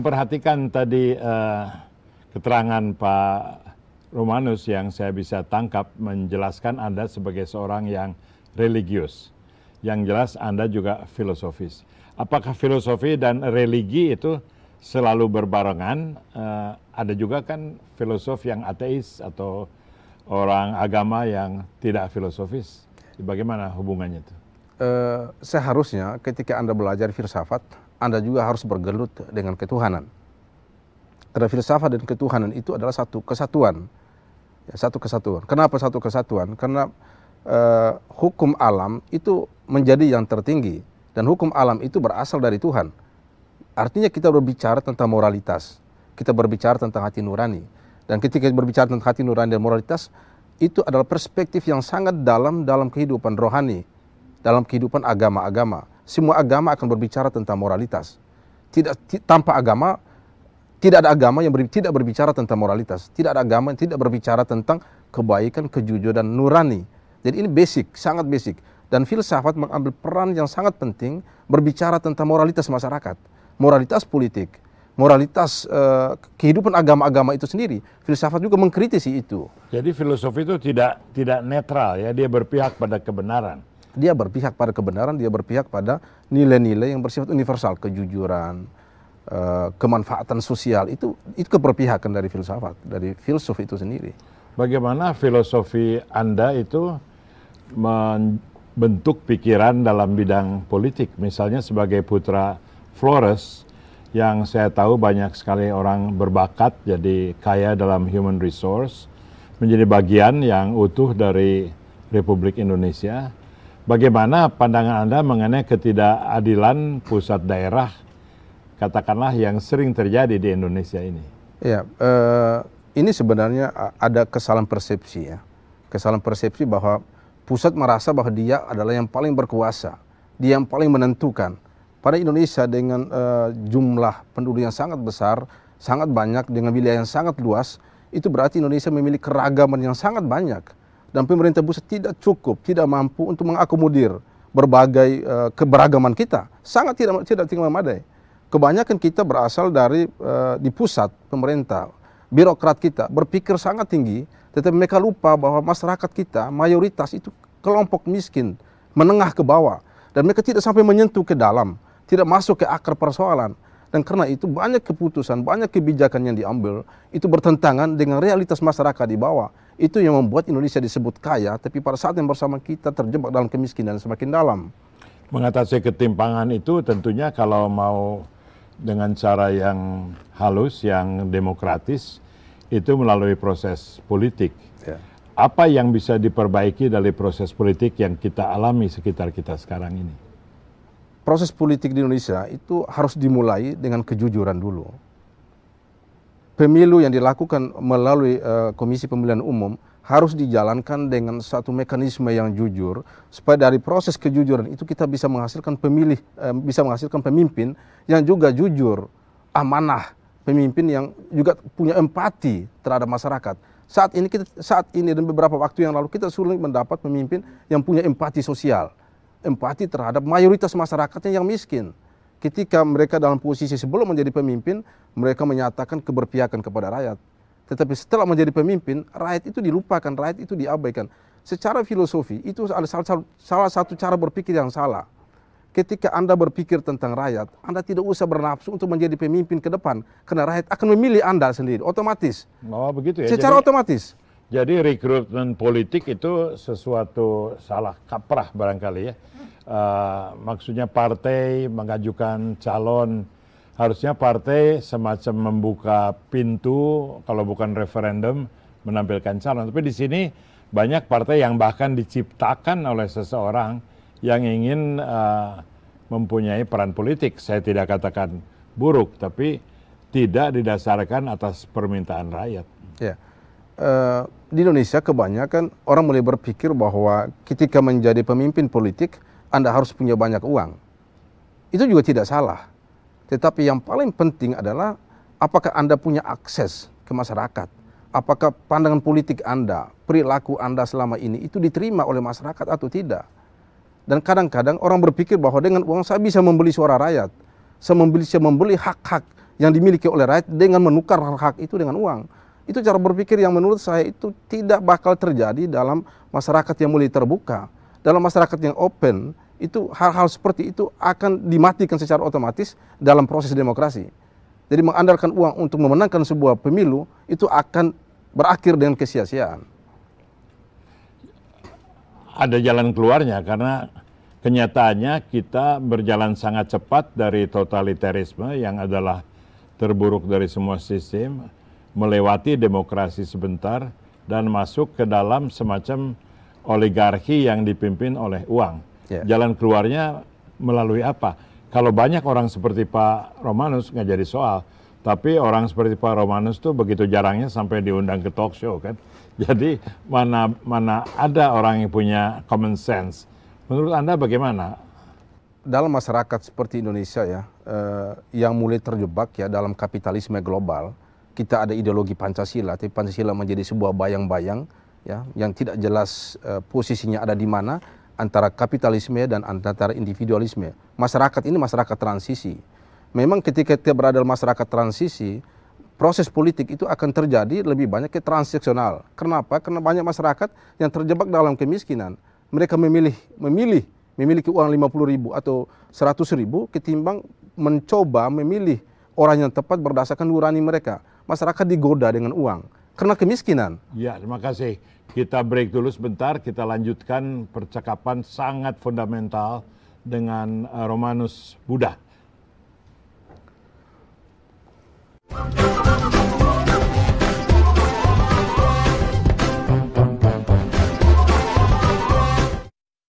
memperhatikan tadi keterangan Pak Romanus yang saya bisa tangkap menjelaskan Anda sebagai seorang yang religius. Yang jelas Anda juga filosofis. Apakah filosofi dan religi itu selalu berbarengan? Ada juga kan filosof yang ateis atau orang agama yang tidak filosofis. Bagaimana hubungannya itu? Seharusnya ketika Anda belajar filsafat, Anda juga harus bergelut dengan ketuhanan. Karena filsafat dan ketuhanan itu adalah satu kesatuan. Ya, satu kesatuan. Kenapa satu kesatuan? Karena hukum alam itu menjadi yang tertinggi. Dan hukum alam itu berasal dari Tuhan. Artinya kita berbicara tentang moralitas. Kita berbicara tentang hati nurani. Dan ketika berbicara tentang hati nurani dan moralitas, itu adalah perspektif yang sangat dalam kehidupan rohani. Dalam kehidupan agama-agama. Semua agama akan berbicara tentang moralitas. Tanpa agama, tidak ada agama yang tidak berbicara tentang moralitas. Tidak ada agama yang tidak berbicara tentang kebaikan, kejujuran, nurani. Jadi ini basic, sangat basic. Dan filsafat mengambil peran yang sangat penting berbicara tentang moralitas masyarakat. Moralitas politik, moralitas kehidupan agama-agama itu sendiri. Filsafat juga mengkritisi itu. Jadi filosofi itu tidak netral ya, dia berpihak pada kebenaran. Dia berpihak pada kebenaran, dia berpihak pada nilai-nilai yang bersifat universal, kejujuran, kemanfaatan sosial, itu keberpihakan dari filsafat, dari filsuf itu sendiri. Bagaimana filosofi Anda itu membentuk pikiran dalam bidang politik? Misalnya sebagai putra Flores, yang saya tahu banyak sekali orang berbakat jadi kaya dalam human resource, menjadi bagian yang utuh dari Republik Indonesia. Bagaimana pandangan Anda mengenai ketidakadilan pusat daerah, katakanlah yang sering terjadi di Indonesia ini? Ya, ini sebenarnya ada kesalahan persepsi ya. Kesalahan persepsi bahwa pusat merasa bahwa dia adalah yang paling berkuasa, dia yang paling menentukan. Pada Indonesia dengan jumlah penduduk yang sangat besar, sangat banyak, dengan wilayah yang sangat luas, itu berarti Indonesia memiliki keragaman yang sangat banyak. Dan pemerintah pusat tidak cukup, tidak mampu untuk mengakomodir berbagai keberagaman kita. Sangat tidak memadai. Kebanyakan kita berasal dari di pusat pemerintah, birokrat kita berpikir sangat tinggi, tetapi mereka lupa bahwa masyarakat kita mayoritas itu kelompok miskin, menengah ke bawah, dan mereka tidak sampai menyentuh ke dalam, tidak masuk ke akar persoalan. Dan karena itu banyak keputusan, banyak kebijakan yang diambil itu bertentangan dengan realitas masyarakat di bawah. Itu yang membuat Indonesia disebut kaya, tapi pada saat yang bersama kita terjebak dalam kemiskinan semakin dalam. Mengatasi ketimpangan itu tentunya kalau mau dengan cara yang halus, yang demokratis, itu melalui proses politik. Ya. Apa yang bisa diperbaiki dari proses politik yang kita alami sekitar kita sekarang ini? Proses politik di Indonesia itu harus dimulai dengan kejujuran dulu. Pemilu yang dilakukan melalui Komisi Pemilihan Umum harus dijalankan dengan satu mekanisme yang jujur, supaya dari proses kejujuran itu kita bisa menghasilkan bisa menghasilkan pemimpin yang juga jujur, amanah, pemimpin yang juga punya empati terhadap masyarakat. Saat ini dan beberapa waktu yang lalu kita sulit mendapat pemimpin yang punya empati sosial, empati terhadap mayoritas masyarakatnya yang miskin. Ketika mereka dalam posisi sebelum menjadi pemimpin, mereka menyatakan keberpihakan kepada rakyat. Tetapi setelah menjadi pemimpin, rakyat itu dilupakan, rakyat itu diabaikan. Secara filosofi, itu ada salah satu cara berpikir yang salah. Ketika Anda berpikir tentang rakyat, Anda tidak usah bernafsu untuk menjadi pemimpin ke depan. Karena rakyat akan memilih Anda sendiri, otomatis. Oh begitu ya? Secara otomatis. Jadi rekrutmen politik itu sesuatu salah kaprah barangkali ya. Maksudnya partai mengajukan calon, harusnya partai semacam membuka pintu, kalau bukan referendum menampilkan calon. Tapi di sini banyak partai yang bahkan diciptakan oleh seseorang yang ingin mempunyai peran politik. Saya tidak katakan buruk, tapi tidak didasarkan atas permintaan rakyat. Ya. Di Indonesia kebanyakan orang mulai berpikir bahwa ketika menjadi pemimpin politik, Anda harus punya banyak uang. Itu juga tidak salah. Tetapi yang paling penting adalah apakah Anda punya akses ke masyarakat. Apakah pandangan politik Anda, perilaku Anda selama ini itu diterima oleh masyarakat atau tidak. Dan kadang-kadang orang berpikir bahwa dengan uang saya bisa membeli suara rakyat. Saya membeli hak-hak yang dimiliki oleh rakyat dengan menukar hak itu dengan uang. Itu cara berpikir yang menurut saya itu tidak bakal terjadi dalam masyarakat yang mulai terbuka. Dalam masyarakat yang open, itu hal-hal seperti itu akan dimatikan secara otomatis dalam proses demokrasi. Jadi mengandalkan uang untuk memenangkan sebuah pemilu itu akan berakhir dengan kesia-siaan. Ada jalan keluarnya karena kenyataannya kita berjalan sangat cepat dari totalitarisme yang adalah terburuk dari semua sistem, melewati demokrasi sebentar dan masuk ke dalam semacam oligarki yang dipimpin oleh uang. Jalan keluarnya melalui apa? Kalau banyak orang seperti Pak Romanus nggak jadi soal, tapi orang seperti Pak Romanus tuh begitu jarangnya sampai diundang ke talk show kan. Jadi mana ada orang yang punya common sense. Menurut Anda bagaimana? Dalam masyarakat seperti Indonesia ya, yang mulai terjebak ya dalam kapitalisme global, kita ada ideologi Pancasila, tapi Pancasila menjadi sebuah bayang-bayang ya, yang tidak jelas posisinya ada di mana antara kapitalisme dan antara individualisme. Masyarakat ini masyarakat transisi. Memang ketika kita berada dalam masyarakat transisi, proses politik itu akan terjadi lebih banyak ke transaksional. Kenapa? Karena banyak masyarakat yang terjebak dalam kemiskinan. Mereka memiliki uang 50.000 atau 100.000 ketimbang mencoba memilih orang yang tepat berdasarkan nurani mereka. Masyarakat digoda dengan uang karena kemiskinan. Ya, terima kasih. Kita break dulu sebentar, kita lanjutkan percakapan sangat fundamental dengan Romanus Buddha.